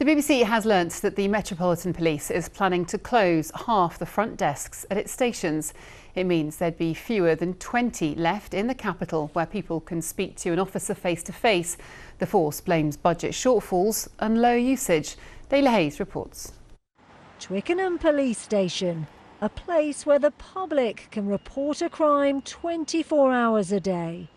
The BBC has learnt that the Metropolitan Police is planning to close half the front desks at its stations. It means there'd be fewer than 20 left in the capital where people can speak to an officer face to face. The force blames budget shortfalls and low usage. Layla Hayes reports. Twickenham Police Station, a place where the public can report a crime 24 hours a day.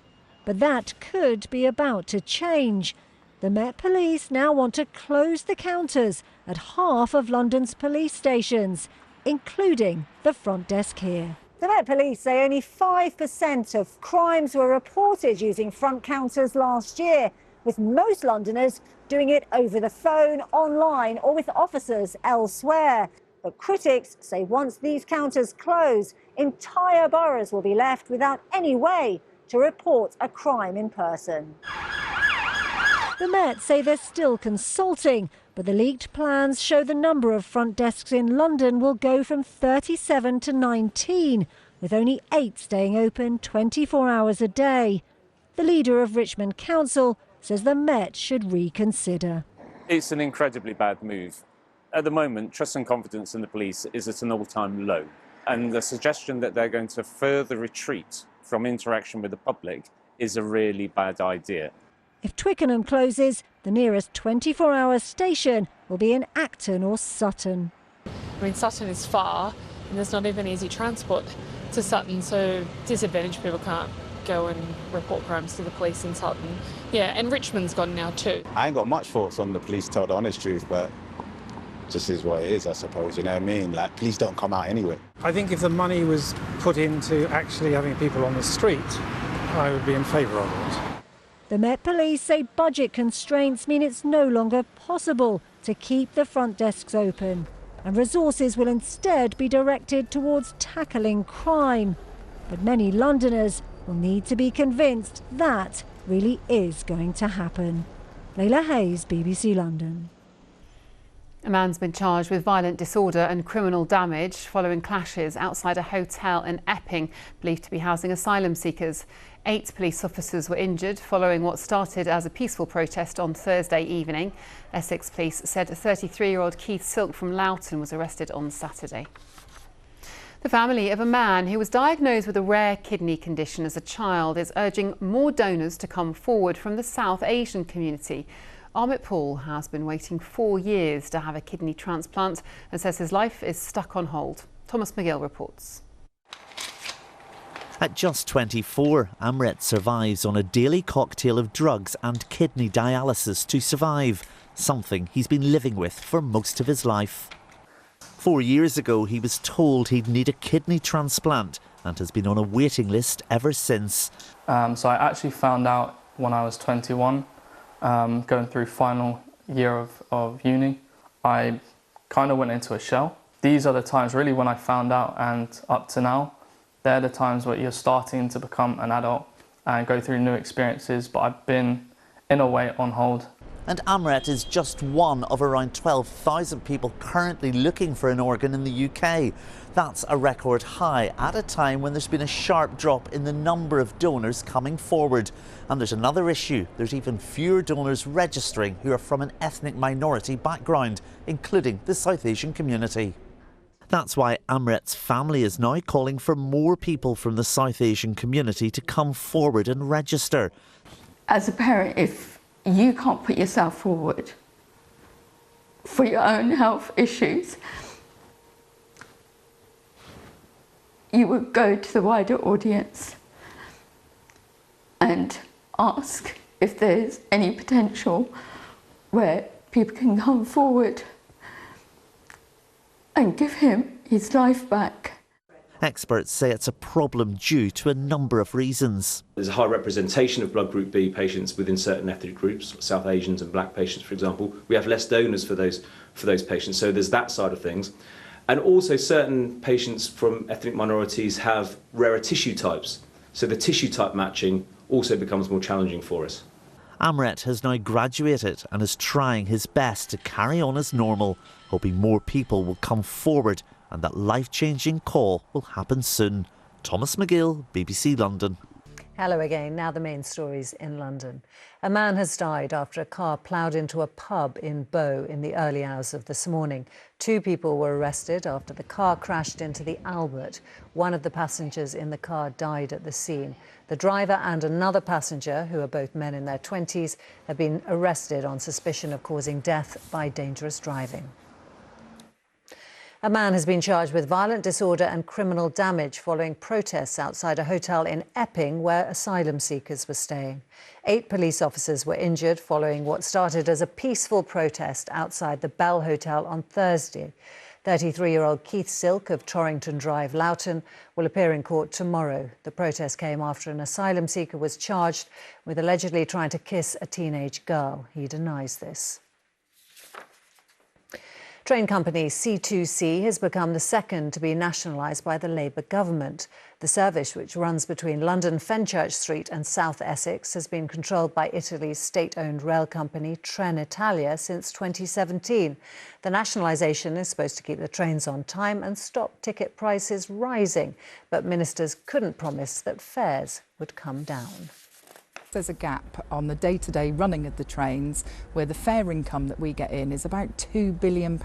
But that could be about to change. The Met Police now want to close the counters at half of London's police stations, including the front desk here. The Met Police say only 5% of crimes were reported using front counters last year, with most Londoners doing it over the phone, online or with officers elsewhere. But critics say once these counters close, entire boroughs will be left without any way to report a crime in person. The Met say they're still consulting, but the leaked plans show the number of front desks in London will go from 37 to 19, with only 8 staying open 24 hours a day. The leader of Richmond Council says the Met should reconsider. It's an incredibly bad move. At the moment, trust and confidence in the police is at an all-time low, and the suggestion that they're going to further retreat from interaction with the public is a really bad idea. If Twickenham closes, the nearest 24-hour station will be in Acton or Sutton. I mean, Sutton is far and there's not even easy transport to Sutton, so disadvantaged people can't go and report crimes to the police in Sutton. Yeah, and Richmond's gone now too. I ain't got much thoughts on the police, to tell the honest truth, but just is what it is, I suppose, you know what I mean? Like, police don't come out anyway. I think if the money was put into actually having people on the street, I would be in favour of it. The Met Police say budget constraints mean it's no longer possible to keep the front desks open, and resources will instead be directed towards tackling crime. But many Londoners will need to be convinced that really is going to happen. Layla Hayes, BBC London. A man's been charged with violent disorder and criminal damage following clashes outside a hotel in Epping, believed to be housing asylum seekers. 8 police officers were injured following what started as a peaceful protest on Thursday evening. Essex Police said 33-year-old Keith Silk from Loughton was arrested on Saturday. The family of a man who was diagnosed with a rare kidney condition as a child is urging more donors to come forward from the South Asian community. Amit Paul has been waiting 4 years to have a kidney transplant and says his life is stuck on hold. Thomas McGill reports. At just 24, Amrit survives on a daily cocktail of drugs and kidney dialysis to survive, something he's been living with for most of his life. 4 years ago, he was told he'd need a kidney transplant and has been on a waiting list ever since. So I actually found out when I was 21, going through final year of uni. I kind of went into a shell. These are the times really when I found out, and up to now, they're the times where you're starting to become an adult and go through new experiences, but I've been, in a way, on hold. And Amrit is just one of around 12,000 people currently looking for an organ in the UK. That's a record high at a time when there's been a sharp drop in the number of donors coming forward. And there's another issue. There's even fewer donors registering who are from an ethnic minority background, including the South Asian community. That's why Amrit's family is now calling for more people from the South Asian community to come forward and register. As a parent, if you can't put yourself forward for your own health issues, you would go to the wider audience and ask if there's any potential where people can come forward and give him his life back. Experts say it's a problem due to a number of reasons. There's a high representation of blood group B patients within certain ethnic groups, South Asians and black patients, for example. We have less donors for those patients, so there's that side of things. And also certain patients from ethnic minorities have rarer tissue types, so the tissue type matching also becomes more challenging for us. Amrit has now graduated and is trying his best to carry on as normal, hoping more people will come forward and that life-changing call will happen soon. Thomas McGill, BBC London. Hello again. Now the main stories in London. A man has died after a car ploughed into a pub in Bow in the early hours of this morning. 2 people were arrested after the car crashed into the Albert. One of the passengers in the car died at the scene. The driver and another passenger, who are both men in their 20s, have been arrested on suspicion of causing death by dangerous driving. A man has been charged with violent disorder and criminal damage following protests outside a hotel in Epping where asylum seekers were staying. 8 police officers were injured following what started as a peaceful protest outside the Bell Hotel on Thursday. 33-year-old Keith Silk of Torrington Drive, Loughton, will appear in court tomorrow. The protest came after an asylum seeker was charged with allegedly trying to kiss a teenage girl. He denies this. Train company C2C has become the second to be nationalised by the Labour government. The service, which runs between London Fenchurch Street and South Essex, has been controlled by Italy's state-owned rail company Trenitalia since 2017. The nationalisation is supposed to keep the trains on time and stop ticket prices rising, but ministers couldn't promise that fares would come down. There's a gap on the day-to-day running of the trains where the fare income that we get in is about £2 billion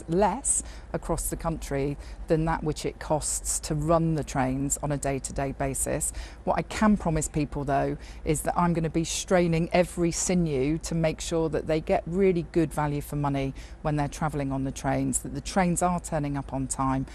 less across the country than that which it costs to run the trains on a day-to-day basis. What I can promise people though is that I'm going to be straining every sinew to make sure that they get really good value for money when they're travelling on the trains, that the trains are turning up on time.